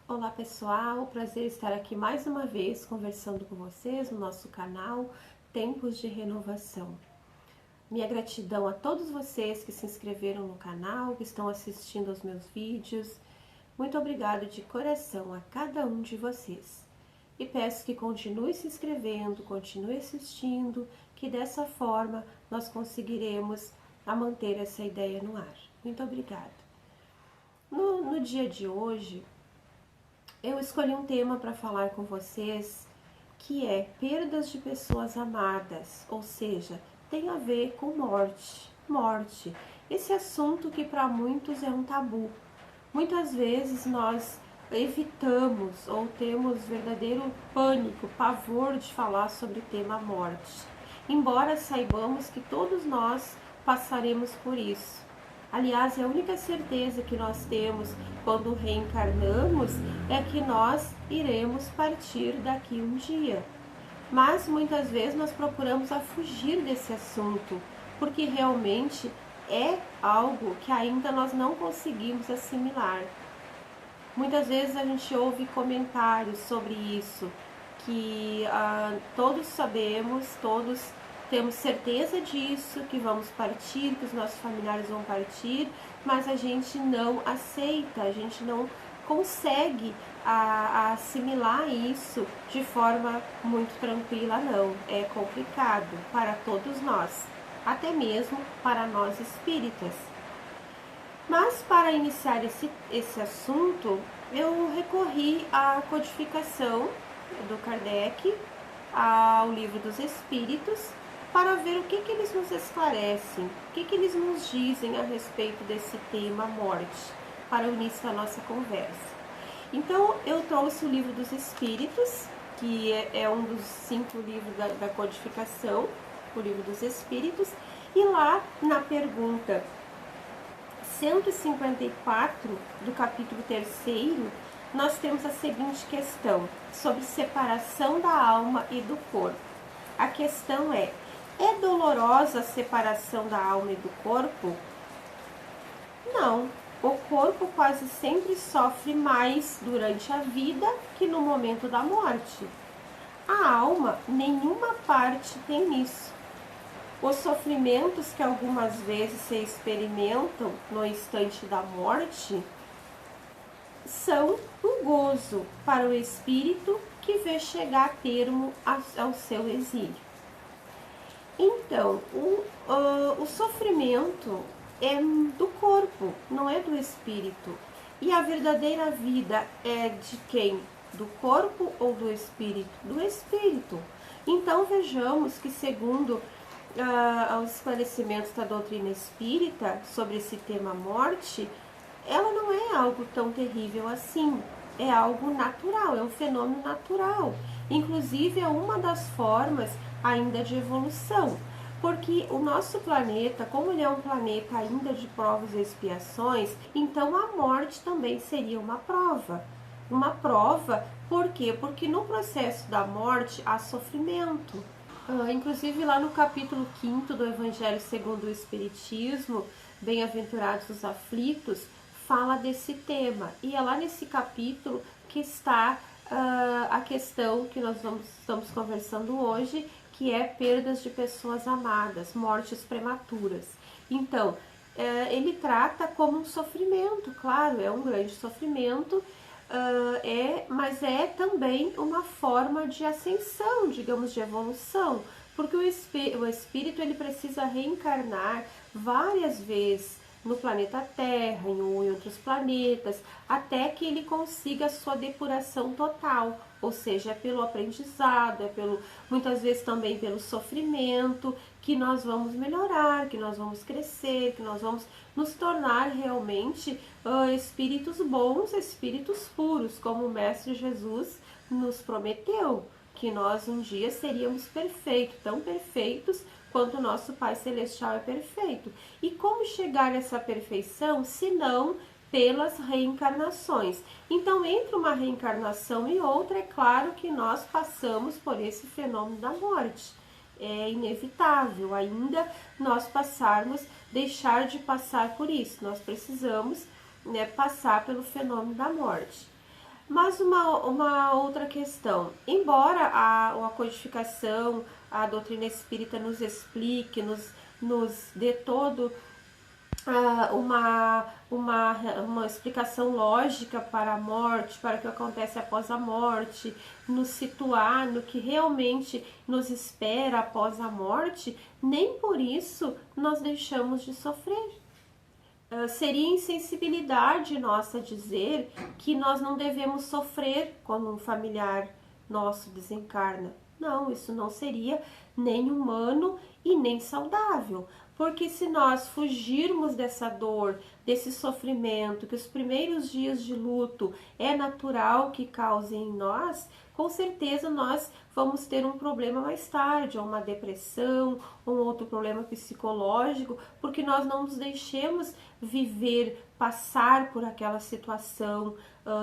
Olá pessoal, prazer estar aqui mais uma vez conversando com vocês no nosso canal Tempos de Renovação. Minha gratidão a todos vocês que se inscreveram no canal, que estão assistindo aos meus vídeos. Muito obrigado de coração a cada um de vocês. E peço que continue se inscrevendo, continue assistindo, que dessa forma nós conseguiremos manter essa ideia no ar. Muito obrigada. No dia de hoje, eu escolhi um tema para falar com vocês que é perdas de pessoas amadas, ou seja, tem a ver com morte. Morte, esse assunto que para muitos é um tabu. Muitas vezes nós evitamos ou temos verdadeiro pânico, pavor de falar sobre o tema morte, embora saibamos que todos nós passaremos por isso. Aliás, a única certeza que nós temos quando reencarnamos é que nós iremos partir daqui um dia. Mas muitas vezes nós procuramos fugir desse assunto, porque realmente é algo que ainda nós não conseguimos assimilar. Muitas vezes a gente ouve comentários sobre isso, que todos sabemos, todos temos certeza disso, que vamos partir, que os nossos familiares vão partir, mas a gente não aceita, a gente não consegue assimilar isso de forma muito tranquila, não. É complicado para todos nós, até mesmo para nós espíritas. Mas para iniciar esse assunto, eu recorri à codificação do Kardec, ao Livro dos Espíritos, para ver o que eles nos esclarecem, o que eles nos dizem a respeito desse tema morte, para o início da nossa conversa. Então, eu trouxe o Livro dos Espíritos, que é um dos 5 livros da codificação, o Livro dos Espíritos, e lá na pergunta 154 do capítulo 3º, nós temos a seguinte questão, sobre separação da alma e do corpo. A questão é dolorosa a separação da alma e do corpo? Não, o corpo quase sempre sofre mais durante a vida que no momento da morte. A alma, nenhuma parte tem nisso. Os sofrimentos que algumas vezes se experimentam no instante da morte são um gozo para o espírito que vê chegar a termo ao seu exílio. Então, o sofrimento é do corpo, não é do espírito. E a verdadeira vida é de quem? Do corpo ou do espírito? Do espírito. Então, vejamos que segundo aos esclarecimentos da doutrina espírita sobre esse tema morte, ela não é algo tão terrível assim, é algo natural, é um fenômeno natural, inclusive é uma das formas ainda de evolução, porque o nosso planeta, como ele é um planeta ainda de provas e expiações, então a morte também seria uma prova. Uma prova, por quê? Porque no processo da morte há sofrimento. Inclusive lá no capítulo 5º do Evangelho segundo o Espiritismo, Bem-aventurados os aflitos, fala desse tema. E é lá nesse capítulo que está a questão que nós estamos conversando hoje, que é perdas de pessoas amadas, mortes prematuras. Então, ele trata como um sofrimento, claro, é um grande sofrimento, mas é também uma forma de ascensão, digamos, de evolução, porque o espírito ele precisa reencarnar várias vezes no planeta Terra, em outros planetas, até que ele consiga a sua depuração total, ou seja, é pelo aprendizado, muitas vezes também pelo sofrimento, que nós vamos melhorar, que nós vamos crescer, que nós vamos nos tornar realmente espíritos bons, espíritos puros, como o Mestre Jesus nos prometeu, que nós um dia seríamos perfeitos, tão perfeitos quanto o nosso Pai Celestial é perfeito. E como chegar a essa perfeição, se não pelas reencarnações? Então, entre uma reencarnação e outra, é claro que nós passamos por esse fenômeno da morte. É inevitável ainda nós deixar de passar por isso. Nós precisamos, passar pelo fenômeno da morte. Mas uma outra questão, embora a codificação, a doutrina espírita nos explique, nos dê todo uma explicação lógica para a morte, para o que acontece após a morte, nos situar no que realmente nos espera após a morte, nem por isso nós deixamos de sofrer. Seria insensibilidade nossa dizer que nós não devemos sofrer quando um familiar nosso desencarna. Não, isso não seria nem humano e nem saudável. Porque se nós fugirmos dessa dor, desse sofrimento, que os primeiros dias de luto é natural que causem em nós, com certeza nós vamos ter um problema mais tarde, ou uma depressão, ou um outro problema psicológico, porque nós não nos deixemos viver, passar por aquela situação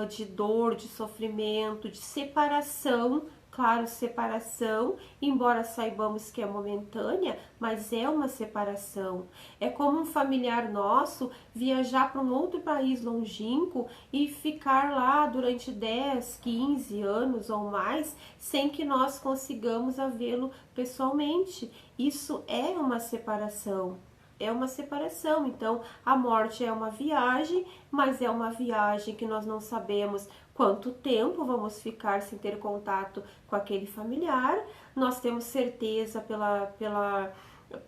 de dor, de sofrimento, de separação. Claro, separação, embora saibamos que é momentânea, mas é uma separação. É como um familiar nosso viajar para um outro país longínquo e ficar lá durante 10, 15 anos ou mais, sem que nós consigamos vê-lo pessoalmente. Isso é uma separação. É uma separação, então a morte é uma viagem, mas é uma viagem que nós não sabemos quanto tempo vamos ficar sem ter contato com aquele familiar. Nós temos certeza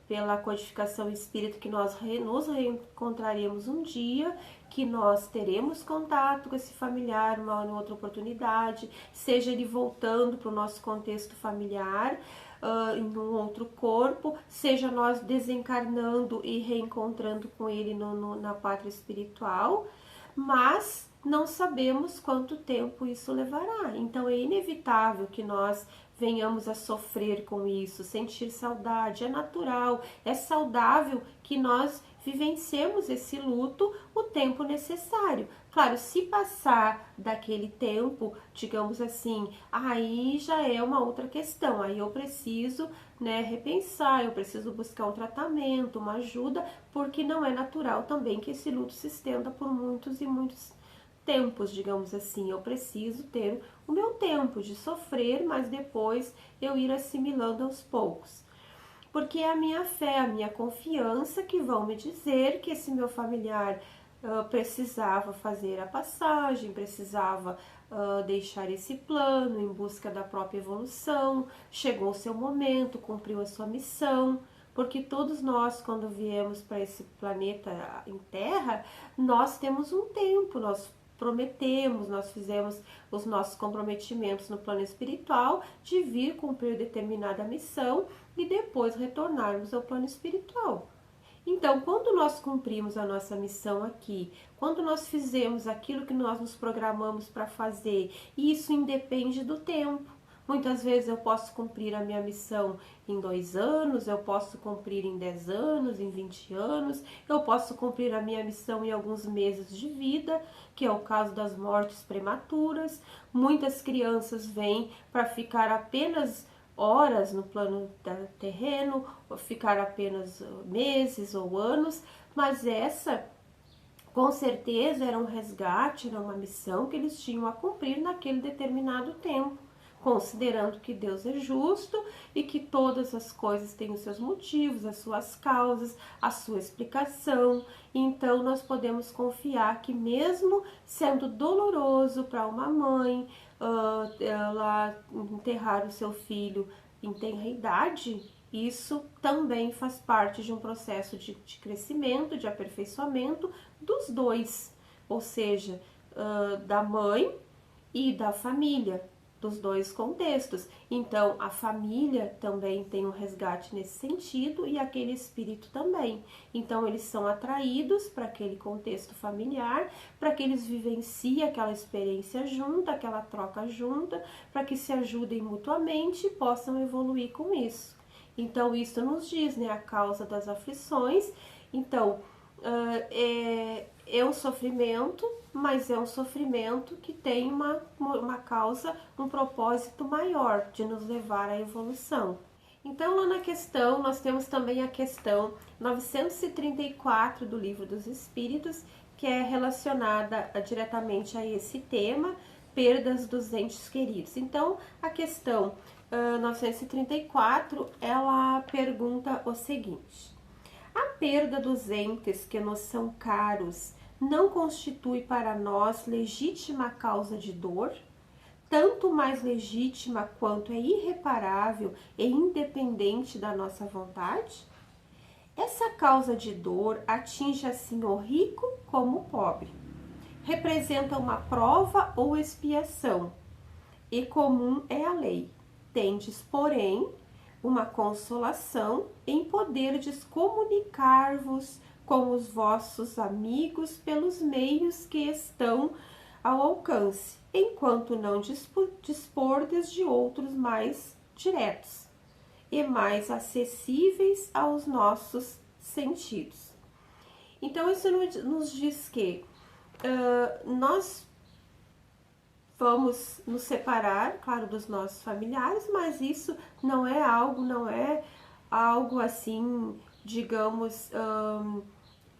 pela codificação espírita que nós nos reencontraremos um dia, que nós teremos contato com esse familiar uma outra oportunidade, seja ele voltando para o nosso contexto familiar, em um outro corpo, seja nós desencarnando e reencontrando com ele na pátria espiritual, mas não sabemos quanto tempo isso levará. Então é inevitável que nós venhamos a sofrer com isso, sentir saudade, é natural, é saudável que nós vivenciemos esse luto o tempo necessário. Claro, se passar daquele tempo, digamos assim, aí já é uma outra questão, aí eu preciso, né, repensar, eu preciso buscar um tratamento, uma ajuda, porque não é natural também que esse luto se estenda por muitos e muitos tempos, digamos assim. Eu preciso ter o meu tempo de sofrer, mas depois eu ir assimilando aos poucos. Porque é a minha fé, a minha confiança que vão me dizer que esse meu familiar precisava fazer a passagem, precisava deixar esse plano em busca da própria evolução, chegou o seu momento, cumpriu a sua missão, porque todos nós, quando viemos para esse planeta em Terra, nós temos um tempo, nós prometemos, nós fizemos os nossos comprometimentos no plano espiritual de vir cumprir determinada missão e depois retornarmos ao plano espiritual. Então, quando nós cumprimos a nossa missão aqui, quando nós fizemos aquilo que nós nos programamos para fazer, isso independe do tempo. Muitas vezes eu posso cumprir a minha missão em 2 anos, eu posso cumprir em 10 anos, em 20 anos, eu posso cumprir a minha missão em alguns meses de vida, que é o caso das mortes prematuras. Muitas crianças vêm para ficar apenas horas no plano terreno, ou ficar apenas meses ou anos, mas essa com certeza era um resgate, era uma missão que eles tinham a cumprir naquele determinado tempo, considerando que Deus é justo e que todas as coisas têm os seus motivos, as suas causas, a sua explicação. Então nós podemos confiar que mesmo sendo doloroso para uma mãe ela enterrar o seu filho em tenra idade, isso também faz parte de um processo de crescimento, de aperfeiçoamento dos dois, ou seja, da mãe e da família, dos dois contextos. Então, a família também tem um resgate nesse sentido e aquele espírito também. Então, eles são atraídos para aquele contexto familiar, para que eles vivenciem aquela experiência junta, aquela troca junta, para que se ajudem mutuamente e possam evoluir com isso. Então, isso nos diz, né, a causa das aflições. Então, é um sofrimento, mas é um sofrimento que tem uma causa, um propósito maior de nos levar à evolução. Então, lá na questão, nós temos também a questão 934 do Livro dos Espíritos, que é relacionada diretamente a esse tema, perdas dos entes queridos. Então, a questão 934, ela pergunta o seguinte: a perda dos entes que nos são caros não constitui para nós legítima causa de dor? Tanto mais legítima quanto é irreparável e independente da nossa vontade? Essa causa de dor atinge assim o rico como o pobre. Representa uma prova ou expiação, e comum é a lei. Tendes, porém, uma consolação em poderdes comunicar-vos com os vossos amigos pelos meios que estão ao alcance, enquanto não dispordes de outros mais diretos e mais acessíveis aos nossos sentidos. Então, isso nos diz que nós vamos nos separar, claro, dos nossos familiares, mas isso não é algo assim, digamos,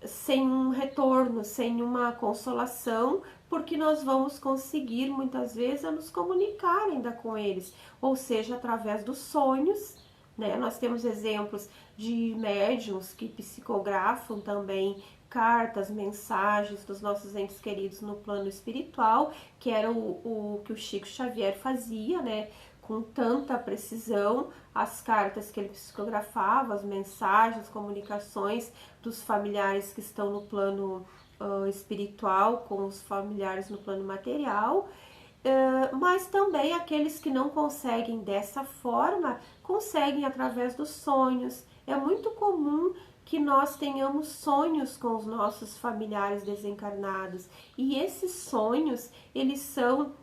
sem um retorno, sem uma consolação, porque nós vamos conseguir muitas vezes a nos comunicar ainda com eles, ou seja, através dos sonhos, né? Nós temos exemplos de médiuns que psicografam também cartas, mensagens dos nossos entes queridos no plano espiritual, que era o que o Chico Xavier fazia, né? Com tanta precisão, as cartas que ele psicografava, as mensagens, as comunicações dos familiares que estão no plano espiritual com os familiares no plano material, mas também aqueles que não conseguem dessa forma, conseguem através dos sonhos. É muito comum que nós tenhamos sonhos com os nossos familiares desencarnados, e esses sonhos, eles são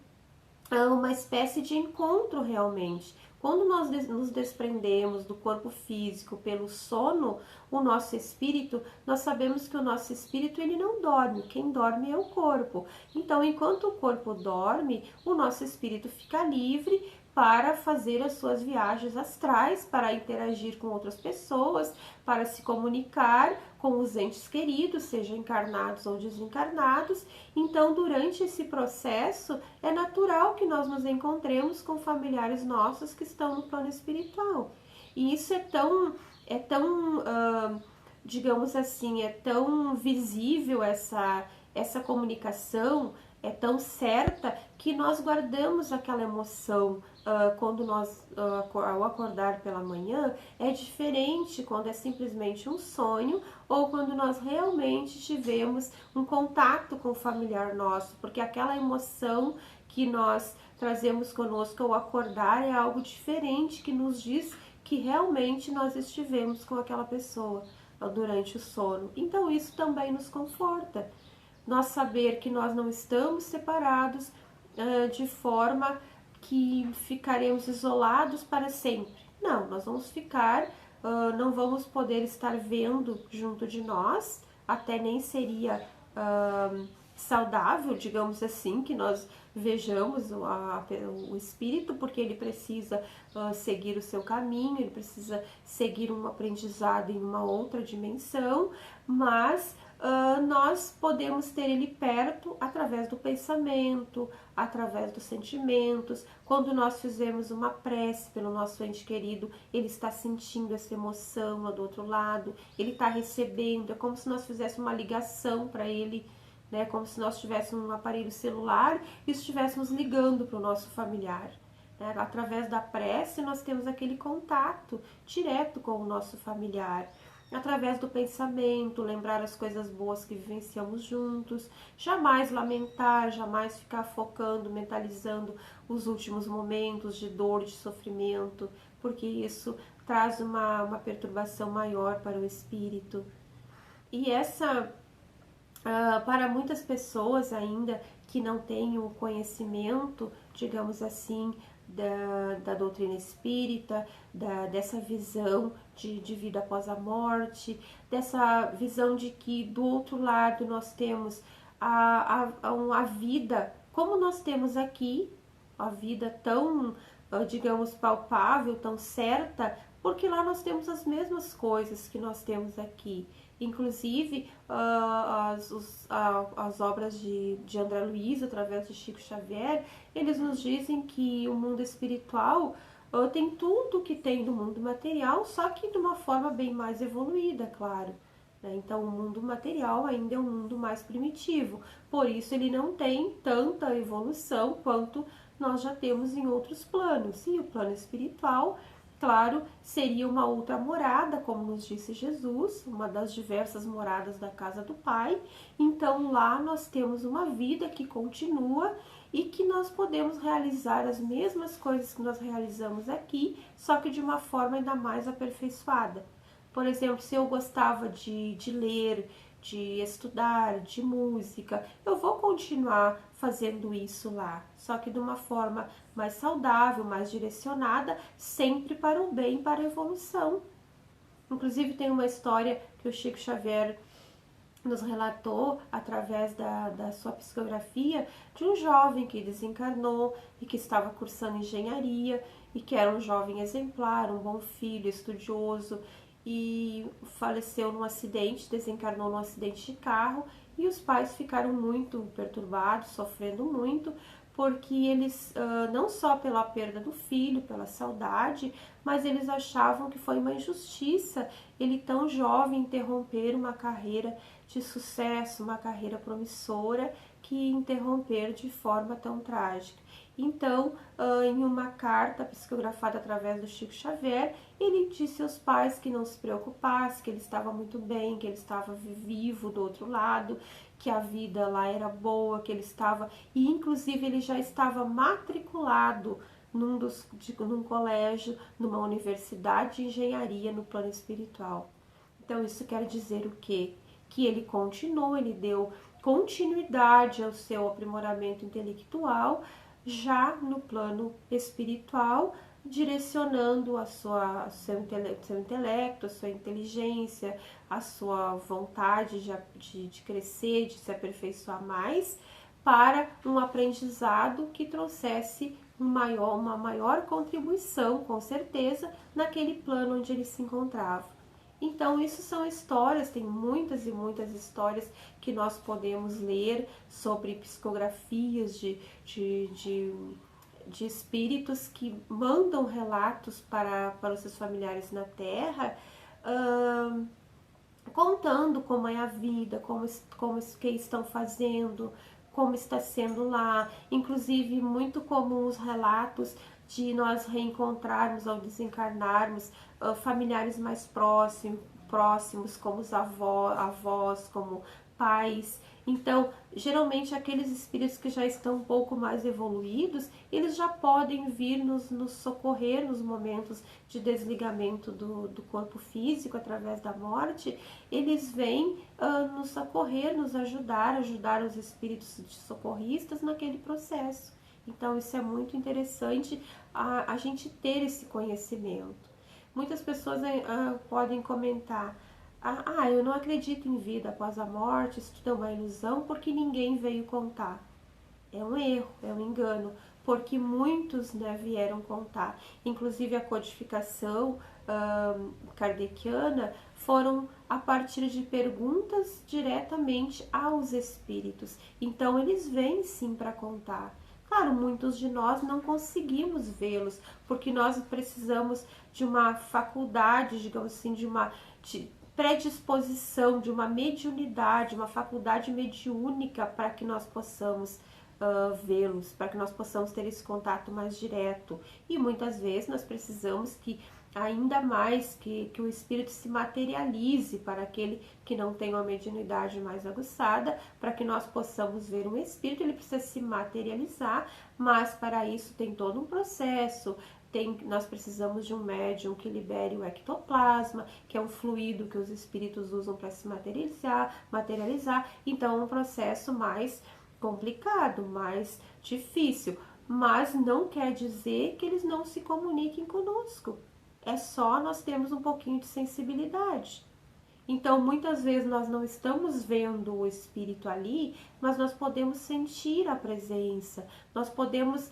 uma espécie de encontro realmente. Quando nós nos desprendemos do corpo físico pelo sono, o nosso espírito, nós sabemos que o nosso espírito ele não dorme, quem dorme é o corpo. Então, enquanto o corpo dorme, o nosso espírito fica livre para fazer as suas viagens astrais, para interagir com outras pessoas, para se comunicar com os entes queridos, sejam encarnados ou desencarnados. Então, durante esse processo, é natural que nós nos encontremos com familiares nossos que estão no plano espiritual. E isso é tão digamos assim, é tão visível essa comunicação, é tão certa, que nós guardamos aquela emoção quando nós, ao acordar pela manhã. É diferente quando é simplesmente um sonho ou quando nós realmente tivemos um contato com o familiar nosso, porque aquela emoção que nós trazemos conosco ao acordar é algo diferente, que nos diz que realmente nós estivemos com aquela pessoa durante o sono. Então isso também nos conforta. Nós saber que nós não estamos separados de forma que ficaremos isolados para sempre. Não, nós vamos ficar, não vamos poder estar vendo junto de nós, até nem seria saudável, digamos assim, que nós vejamos o espírito, porque ele precisa seguir o seu caminho, ele precisa seguir um aprendizado em uma outra dimensão, mas nós podemos ter ele perto através do pensamento, através dos sentimentos. Quando nós fizermos uma prece pelo nosso ente querido, ele está sentindo essa emoção lá do outro lado, ele está recebendo, é como se nós fizéssemos uma ligação para ele, né? Como se nós tivéssemos um aparelho celular e estivéssemos ligando para o nosso familiar. Né? Através da prece, nós temos aquele contato direto com o nosso familiar. Através do pensamento, lembrar as coisas boas que vivenciamos juntos, jamais lamentar, jamais ficar focando, mentalizando os últimos momentos de dor, de sofrimento, porque isso traz uma perturbação maior para o espírito. E para muitas pessoas ainda que não têm o conhecimento, digamos assim, da doutrina espírita, dessa visão de vida após a morte, dessa visão de que do outro lado nós temos a vida, como nós temos aqui, a vida tão, digamos, palpável, tão certa, porque lá nós temos as mesmas coisas que nós temos aqui. Inclusive, as obras de André Luiz, através de Chico Xavier, eles nos dizem que o mundo espiritual tem tudo que tem do mundo material, só que de uma forma bem mais evoluída, claro. Então, o mundo material ainda é um mundo mais primitivo, por isso ele não tem tanta evolução quanto nós já temos em outros planos. E o plano espiritual, claro, seria uma outra morada, como nos disse Jesus, uma das diversas moradas da casa do Pai. Então, lá nós temos uma vida que continua e que nós podemos realizar as mesmas coisas que nós realizamos aqui, só que de uma forma ainda mais aperfeiçoada. Por exemplo, se eu gostava de ler, de estudar, de música, eu vou continuar fazendo isso lá, só que de uma forma mais saudável, mais direcionada, sempre para o bem, para a evolução. Inclusive tem uma história que o Chico Xavier nos relatou através da sua psicografia de um jovem que desencarnou e que estava cursando engenharia e que era um jovem exemplar, um bom filho, estudioso, e faleceu num acidente, desencarnou num acidente de carro, e os pais ficaram muito perturbados, sofrendo muito, porque eles, não só pela perda do filho, pela saudade, mas eles achavam que foi uma injustiça ele tão jovem interromper uma carreira de sucesso, uma carreira promissora, que interromper de forma tão trágica. Então, em uma carta psicografada através do Chico Xavier, ele disse aos pais que não se preocupassem, que ele estava muito bem, que ele estava vivo do outro lado, que a vida lá era boa, que ele estava, e inclusive ele já estava matriculado num colégio, numa universidade de engenharia no plano espiritual. Então isso quer dizer o quê? Que ele continuou, ele deu continuidade ao seu aprimoramento intelectual, já no plano espiritual, direcionando seu intelecto, a sua inteligência, a sua vontade de crescer, de se aperfeiçoar mais, para um aprendizado que trouxesse uma maior contribuição, com certeza, naquele plano onde ele se encontrava. Então, isso são histórias, tem muitas e muitas histórias que nós podemos ler sobre psicografias de espíritos que mandam relatos para os seus familiares na Terra, contando como é a vida, como que estão fazendo, como está sendo lá. Inclusive, muito comum os relatos de nós reencontrarmos ao desencarnarmos familiares mais próximos, como os avós, como pais. Então, geralmente aqueles espíritos que já estão um pouco mais evoluídos, eles já podem vir nos socorrer nos momentos de desligamento do corpo físico através da morte. Eles vêm nos socorrer, nos ajudar os espíritos socorristas naquele processo. Então, isso é muito interessante a gente ter esse conhecimento. Muitas pessoas podem comentar: eu não acredito em vida após a morte, isso tudo é uma ilusão, porque ninguém veio contar. É um erro, é um engano, porque muitos vieram contar. Inclusive a codificação kardeciana foram a partir de perguntas diretamente aos espíritos. Então eles vêm sim para contar. Claro, muitos de nós não conseguimos vê-los, porque nós precisamos de uma faculdade, digamos assim, de predisposição, de uma mediunidade, uma faculdade mediúnica para que nós possamos vê-los, para que nós possamos ter esse contato mais direto. E muitas vezes nós precisamos que ainda mais que o espírito se materialize para aquele que não tem uma mediunidade mais aguçada, para que nós possamos ver um espírito, ele precisa se materializar, mas para isso tem todo um processo. Nós precisamos de um médium que libere o ectoplasma, que é um fluido que os espíritos usam para se materializar. Então é um processo mais complicado, mais difícil, mas não quer dizer que eles não se comuniquem conosco. É só nós termos um pouquinho de sensibilidade. Então, muitas vezes nós não estamos vendo o espírito ali, mas nós podemos sentir a presença. Nós podemos,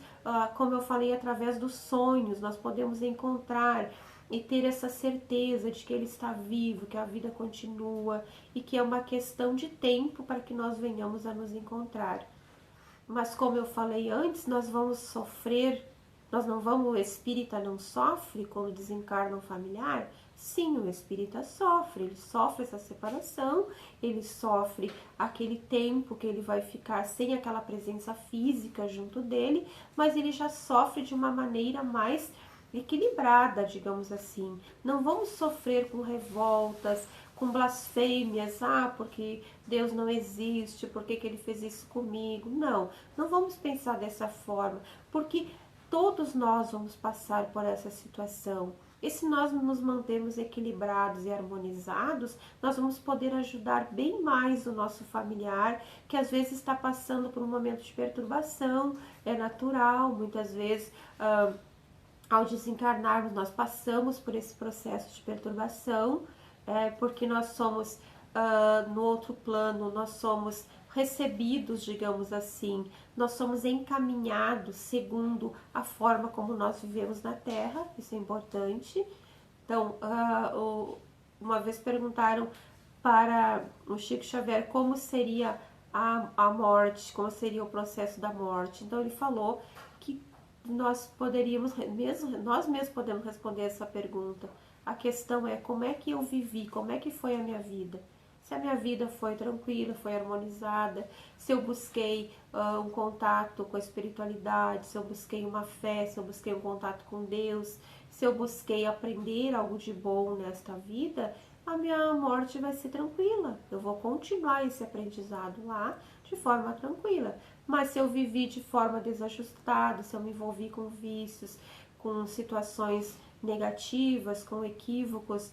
como eu falei, através dos sonhos, nós podemos encontrar e ter essa certeza de que Ele está vivo, que a vida continua e que é uma questão de tempo para que nós venhamos a nos encontrar. Mas como eu falei antes, nós vamos sofrer, nós não vamos, o espírita não sofre quando desencarna um familiar? Sim, o espírita sofre, ele sofre essa separação, ele sofre aquele tempo que ele vai ficar sem aquela presença física junto dele, mas ele já sofre de uma maneira mais equilibrada, digamos assim. Não vamos sofrer com revoltas, com blasfêmias, porque Deus não existe, por que Ele fez isso comigo? Não, não vamos pensar dessa forma, porque todos nós vamos passar por essa situação. E se nós nos mantermos equilibrados e harmonizados, nós vamos poder ajudar bem mais o nosso familiar, que às vezes está passando por um momento de perturbação, é natural, muitas vezes ao desencarnarmos nós passamos por esse processo de perturbação, porque nós somos, no outro plano, nós somos recebidos, digamos assim, nós somos encaminhados segundo a forma como nós vivemos na Terra, isso é importante. Então, uma vez perguntaram para o Chico Xavier como seria a morte, como seria o processo da morte. Então ele falou que nós mesmos podemos responder essa pergunta. A questão é como é que eu vivi, como é que foi a minha vida. Se a minha vida foi tranquila, foi harmonizada, se eu busquei um contato com a espiritualidade, se eu busquei uma fé, se eu busquei um contato com Deus, se eu busquei aprender algo de bom nesta vida, a minha morte vai ser tranquila. Eu vou continuar esse aprendizado lá de forma tranquila. Mas se eu vivi de forma desajustada, se eu me envolvi com vícios, com situações negativas, com equívocos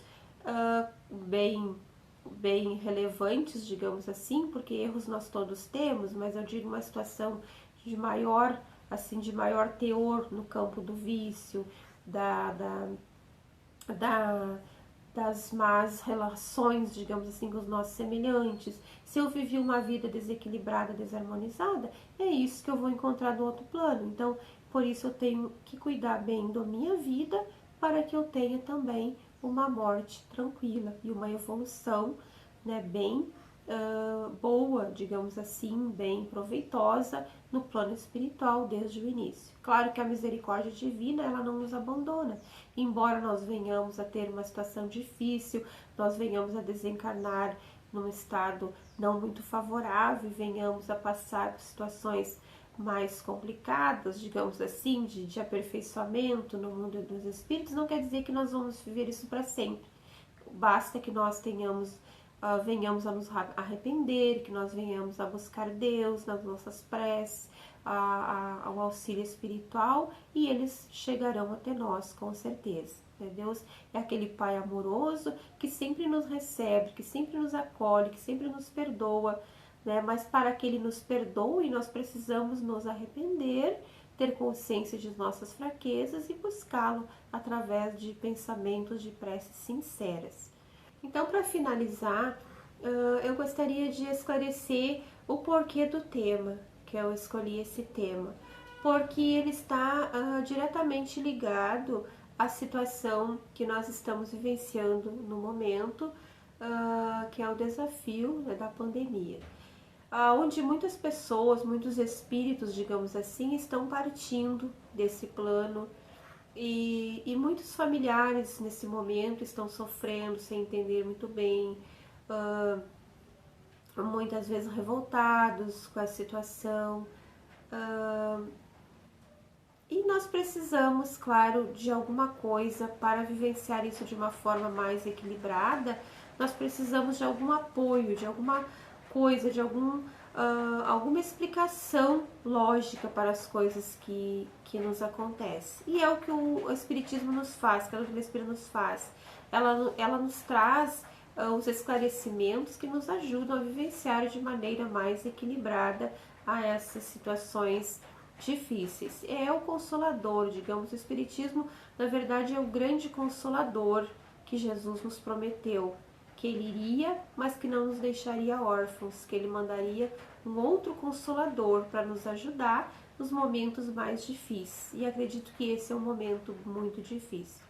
bem relevantes, digamos assim, porque erros nós todos temos, mas eu digo uma situação de maior teor no campo do vício, das más relações, digamos assim, com os nossos semelhantes. Se eu vivi uma vida desequilibrada, desarmonizada, é isso que eu vou encontrar no outro plano. Então, por isso eu tenho que cuidar bem da minha vida para que eu tenha também uma morte tranquila e uma evolução, né, bem boa, digamos assim, bem proveitosa no plano espiritual desde o início. Claro que a misericórdia divina, ela não nos abandona, embora nós venhamos a ter uma situação difícil, nós venhamos a desencarnar num estado não muito favorável, venhamos a passar por situações mais complicadas, digamos assim, de aperfeiçoamento no mundo dos espíritos, não quer dizer que nós vamos viver isso para sempre. Basta que nós venhamos a nos arrepender, que nós venhamos a buscar Deus nas nossas preces, ao auxílio espiritual, e eles chegarão até nós, com certeza. Deus é aquele Pai amoroso que sempre nos recebe, que sempre nos acolhe, que sempre nos perdoa, né? Mas para que Ele nos perdoe, nós precisamos nos arrepender, ter consciência de nossas fraquezas e buscá-lo através de pensamentos, de preces sinceras. Então, para finalizar, eu gostaria de esclarecer o porquê do tema, que eu escolhi esse tema, porque ele está diretamente ligado à situação que nós estamos vivenciando no momento, que é o desafio, né, da pandemia, onde muitas pessoas, muitos espíritos, digamos assim, estão partindo desse plano. E muitos familiares nesse momento estão sofrendo sem entender muito bem, muitas vezes revoltados com a situação. E nós precisamos, claro, de alguma coisa para vivenciar isso de uma forma mais equilibrada. Nós precisamos de algum apoio, de alguma coisa, de alguma explicação lógica para as coisas que nos acontecem. E é o que o Espiritismo nos faz, que a doutrina espírita nos faz. Ela nos traz os esclarecimentos que nos ajudam a vivenciar de maneira mais equilibrada a essas situações difíceis. É o consolador, digamos, o Espiritismo, na verdade, é o grande consolador que Jesus nos prometeu, que Ele iria, mas que não nos deixaria órfãos, que Ele mandaria um outro consolador para nos ajudar nos momentos mais difíceis. E acredito que esse é um momento muito difícil.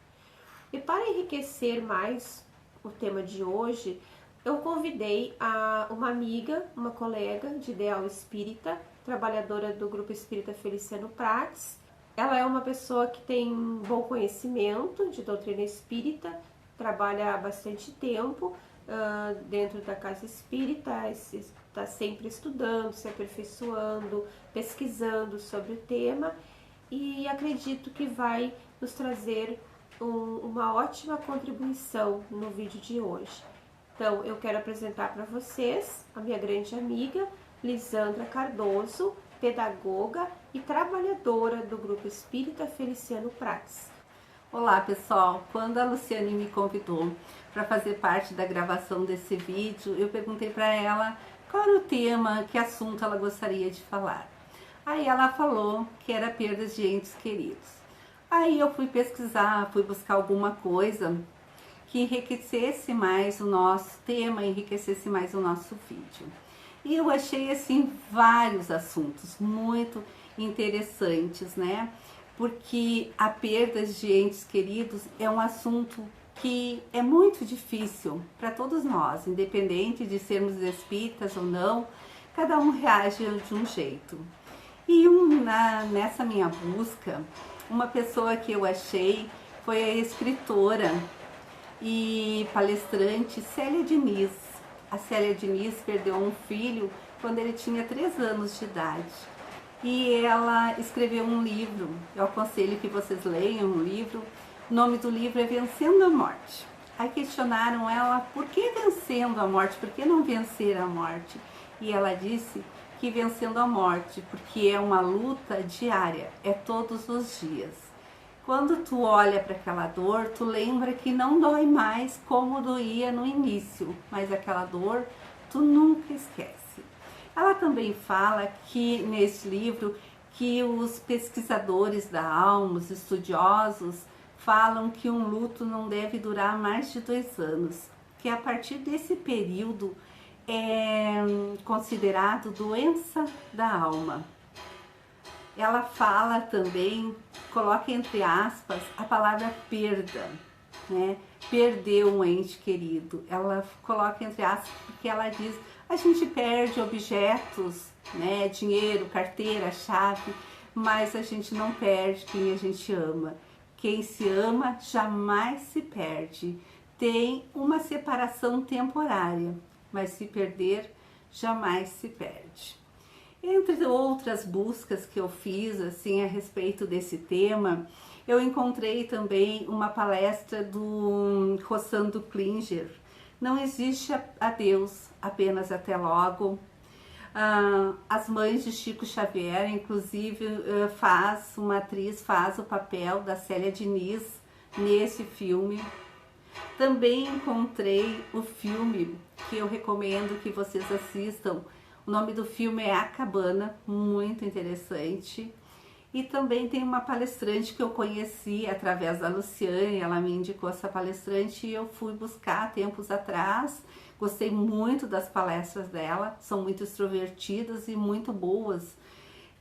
E para enriquecer mais o tema de hoje, eu convidei uma amiga, uma colega de ideal espírita, trabalhadora do Grupo Espírita Feliciano Prates. Ela é uma pessoa que tem bom conhecimento de doutrina espírita, trabalha há bastante tempo dentro da casa espírita, está sempre estudando, se aperfeiçoando, pesquisando sobre o tema, e acredito que vai nos trazer uma ótima contribuição no vídeo de hoje. Então, eu quero apresentar para vocês a minha grande amiga, Lisandra Cardoso, pedagoga e trabalhadora do Grupo Espírita Feliciano Prates. Olá pessoal, quando a Luciane me convidou para fazer parte da gravação desse vídeo, eu perguntei para ela qual era o tema, que assunto ela gostaria de falar. Aí ela falou que era perdas de entes queridos. Aí eu fui pesquisar, fui buscar alguma coisa que enriquecesse mais o nosso tema, enriquecesse mais o nosso vídeo. E eu achei assim vários assuntos muito interessantes, né? Porque a perda de entes queridos é um assunto que é muito difícil para todos nós, independente de sermos espíritas ou não, cada um reage de um jeito. E nessa minha busca, uma pessoa que eu achei foi a escritora e palestrante Célia Diniz. A Célia Diniz perdeu um filho quando ele tinha 3 anos de idade. E ela escreveu um livro, eu aconselho que vocês leiam o livro. O nome do livro é Vencendo a Morte. Aí questionaram ela, por que vencendo a morte? Por que não vencer a morte? E ela disse que vencendo a morte, porque é uma luta diária, é todos os dias. Quando tu olha para aquela dor, tu lembra que não dói mais como doía no início, mas aquela dor tu nunca esquece. Ela também fala que nesse livro que os pesquisadores da alma, os estudiosos, falam que um luto não deve durar mais de 2 anos, que a partir desse período é considerado doença da alma. Ela fala também, coloca entre aspas, a palavra perda, né? Perdeu um ente querido. Ela coloca entre aspas porque ela diz, a gente perde objetos, né? Dinheiro, carteira, chave, mas a gente não perde quem a gente ama. Quem se ama jamais se perde. Tem uma separação temporária, mas se perder, jamais se perde. Entre outras buscas que eu fiz assim a respeito desse tema, eu encontrei também uma palestra do Rossando Klinger. Não existe adeus, apenas até logo. As mães de Chico Xavier, inclusive, uma atriz faz o papel da Célia Diniz nesse filme. Também encontrei o filme que eu recomendo que vocês assistam. O nome do filme é A Cabana, muito interessante. E também tem uma palestrante que eu conheci através da Luciane, ela me indicou essa palestrante e eu fui buscar tempos atrás. Gostei muito das palestras dela, são muito extrovertidas e muito boas,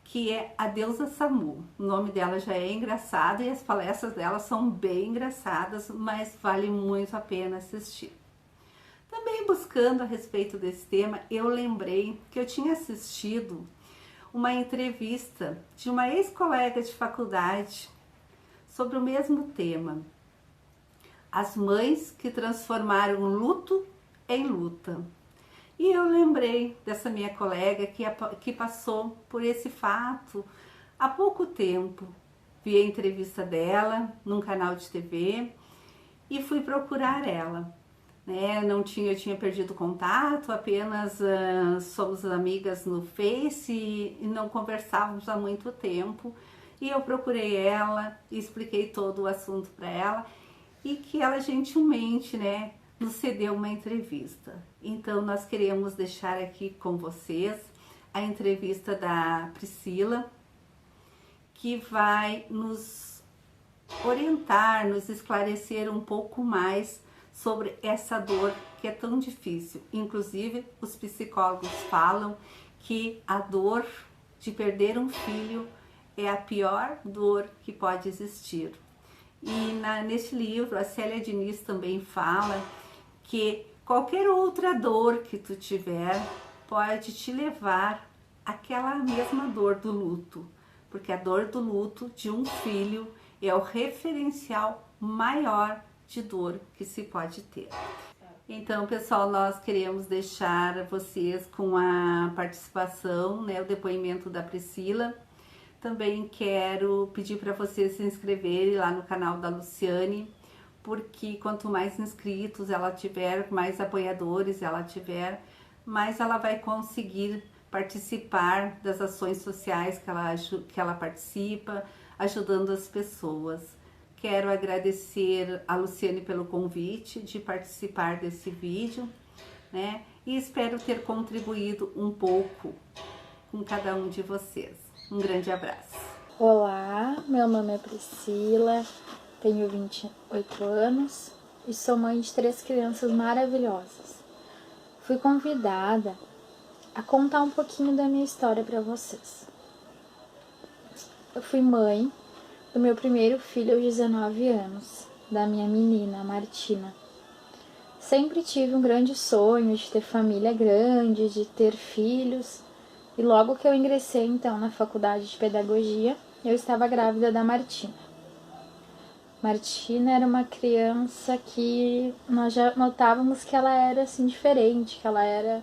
que é a Deusa Samu. O nome dela já é engraçado e as palestras dela são bem engraçadas, mas vale muito a pena assistir. Também buscando a respeito desse tema, eu lembrei que eu tinha assistido uma entrevista de uma ex-colega de faculdade sobre o mesmo tema. As mães que transformaram luto em luta. E eu lembrei dessa minha colega que passou por esse fato há pouco tempo. Vi a entrevista dela num canal de TV e fui procurar ela. Eu tinha perdido contato, apenas somos amigas no Face e não conversávamos há muito tempo. E eu procurei ela e expliquei todo o assunto para ela e que ela gentilmente, nos cedeu uma entrevista. Então nós queremos deixar aqui com vocês a entrevista da Priscila, que vai nos orientar, nos esclarecer um pouco mais sobre essa dor que é tão difícil. Inclusive, os psicólogos falam que a dor de perder um filho é a pior dor que pode existir. E neste livro a Célia Diniz também fala que qualquer outra dor que tu tiver pode te levar àquela mesma dor do luto, porque a dor do luto de um filho é o referencial maior de dor que se pode ter. Então, pessoal, nós queremos deixar vocês com a participação, né, o depoimento da Priscila. Também quero pedir para vocês se inscreverem lá no canal da Luciane, porque quanto mais inscritos ela tiver, mais apoiadores ela tiver, mais ela vai conseguir participar das ações sociais que ela participa, ajudando as pessoas. Quero agradecer a Luciane pelo convite de participar desse vídeo, né? E espero ter contribuído um pouco com cada um de vocês. Um grande abraço. Olá, meu nome é Priscila, tenho 28 anos e sou mãe de 3 crianças maravilhosas. Fui convidada a contar um pouquinho da minha história para vocês. Eu fui mãe do meu primeiro filho aos 19 anos, da minha menina, Martina. Sempre tive um grande sonho de ter família grande, de ter filhos, e logo que eu ingressei então na faculdade de pedagogia, eu estava grávida da Martina. Martina era uma criança que nós já notávamos que ela era assim diferente, que ela era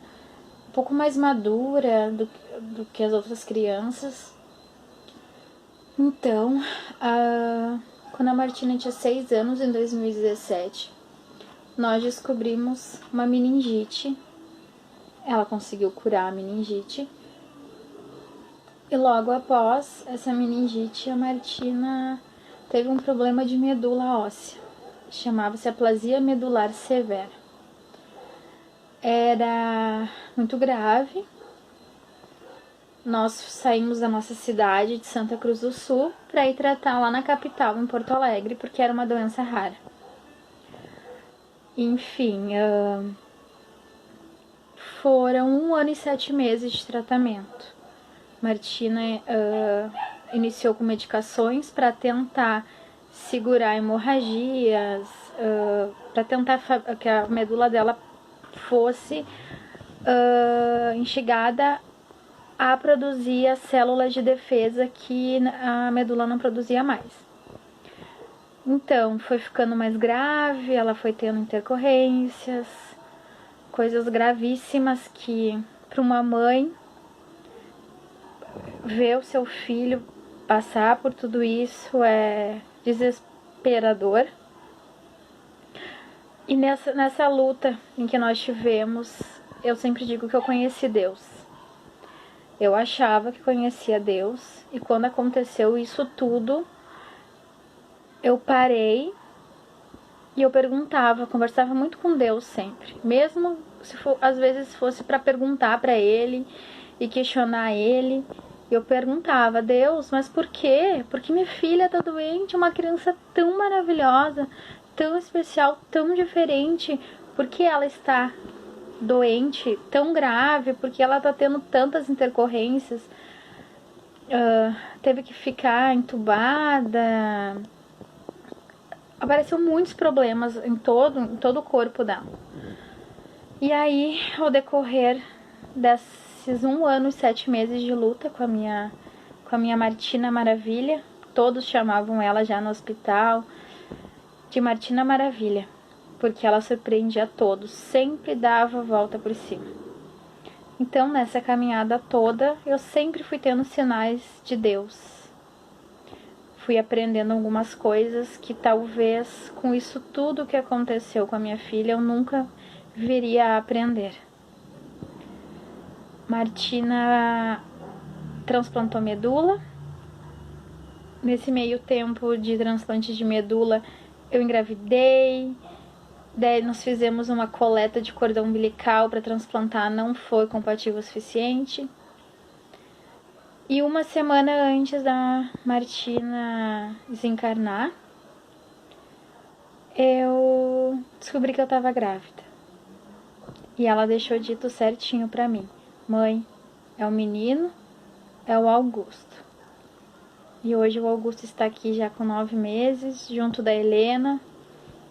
um pouco mais madura do que as outras crianças. Então, quando a Martina tinha 6 anos, em 2017, nós descobrimos uma meningite. Ela conseguiu curar a meningite. E logo após essa meningite, a Martina teve um problema de medula óssea. Chamava-se aplasia medular severa. Era muito grave. Nós saímos da nossa cidade de Santa Cruz do Sul para ir tratar lá na capital, em Porto Alegre, porque era uma doença rara. Enfim, foram 1 ano e 7 meses de tratamento. Martina iniciou com medicações para tentar segurar hemorragias, para tentar que a medula dela fosse instigada a produzir as células de defesa que a medula não produzia mais. Então, foi ficando mais grave, ela foi tendo intercorrências, coisas gravíssimas que, para uma mãe, ver o seu filho passar por tudo isso é desesperador. E nessa luta em que nós tivemos, eu sempre digo que eu conheci Deus. Eu achava que conhecia Deus, e quando aconteceu isso tudo, eu parei e eu perguntava, conversava muito com Deus sempre, mesmo se às vezes fosse para perguntar para Ele e questionar Ele. Eu perguntava: Deus, mas por quê? Porque minha filha está doente, uma criança tão maravilhosa, tão especial, tão diferente, por que ela está doente, tão grave, porque ela tá tendo tantas intercorrências, teve que ficar entubada, apareceu muitos problemas em todo o corpo dela. E aí, ao decorrer desses 1 ano e 7 meses de luta com a minha Martina Maravilha, todos chamavam ela já no hospital de Martina Maravilha, porque ela surpreendia a todos, sempre dava a volta por cima. Então, nessa caminhada toda, eu sempre fui tendo sinais de Deus. Fui aprendendo algumas coisas que talvez com isso tudo que aconteceu com a minha filha eu nunca viria a aprender. Martina transplantou medula. Nesse meio tempo de transplante de medula, eu engravidei. Daí nós fizemos uma coleta de cordão umbilical para transplantar, não foi compatível o suficiente. E 1 semana antes da Martina desencarnar, eu descobri que eu estava grávida. E ela deixou dito certinho para mim: mãe, é o menino, é o Augusto. E hoje o Augusto está aqui já com 9 meses, junto da Helena.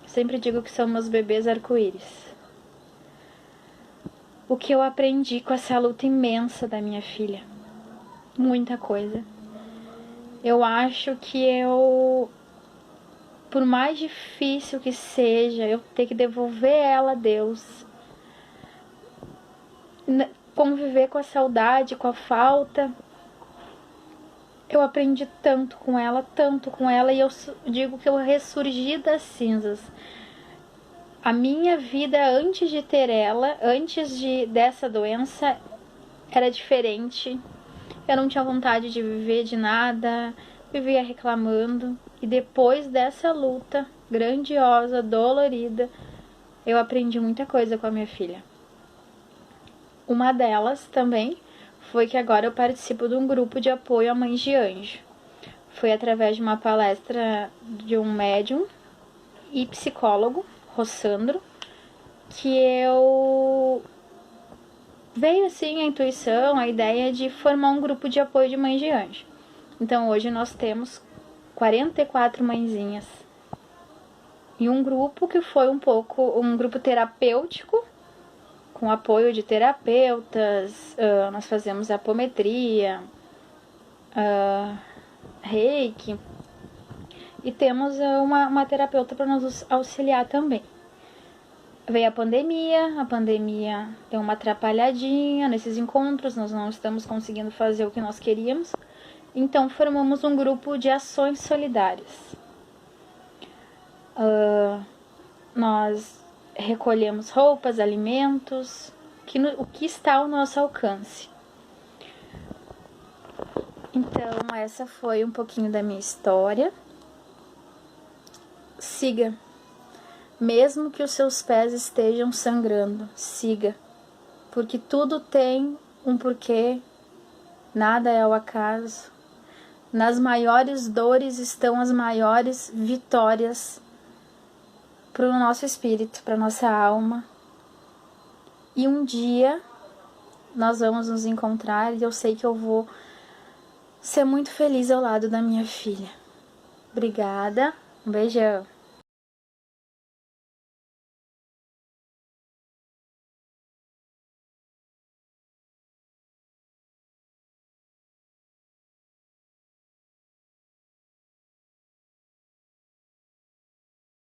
Sempre digo que são meus bebês arco-íris. O que eu aprendi com essa luta imensa da minha filha? Muita coisa. Eu acho que por mais difícil que seja, eu ter que devolver ela a Deus, conviver com a saudade, com a falta, eu aprendi tanto com ela, e eu digo que eu ressurgi das cinzas. A minha vida antes de ter ela, dessa doença, era diferente. Eu não tinha vontade de viver de nada, vivia reclamando. E depois dessa luta grandiosa, dolorida, eu aprendi muita coisa com a minha filha. Uma delas também foi que agora eu participo de um grupo de apoio a mães de anjo. Foi através de uma palestra de um médium e psicólogo, Rossandro, que veio assim a intuição, a ideia de formar um grupo de apoio de mães de anjo. Então hoje nós temos 44 mãezinhas. E um grupo que foi um grupo terapêutico, com apoio de terapeutas, nós fazemos apometria, reiki, e temos uma terapeuta para nos auxiliar também. Veio a pandemia deu uma atrapalhadinha nesses encontros, nós não estamos conseguindo fazer o que nós queríamos, então formamos um grupo de ações solidárias. Nós recolhemos roupas, alimentos, o que está ao nosso alcance. Então, essa foi um pouquinho da minha história. Siga. Mesmo que os seus pés estejam sangrando, siga. Porque tudo tem um porquê, nada é ao acaso. Nas maiores dores estão as maiores vitórias para o nosso espírito, para a nossa alma. E um dia nós vamos nos encontrar e eu sei que eu vou ser muito feliz ao lado da minha filha. Obrigada, um beijão.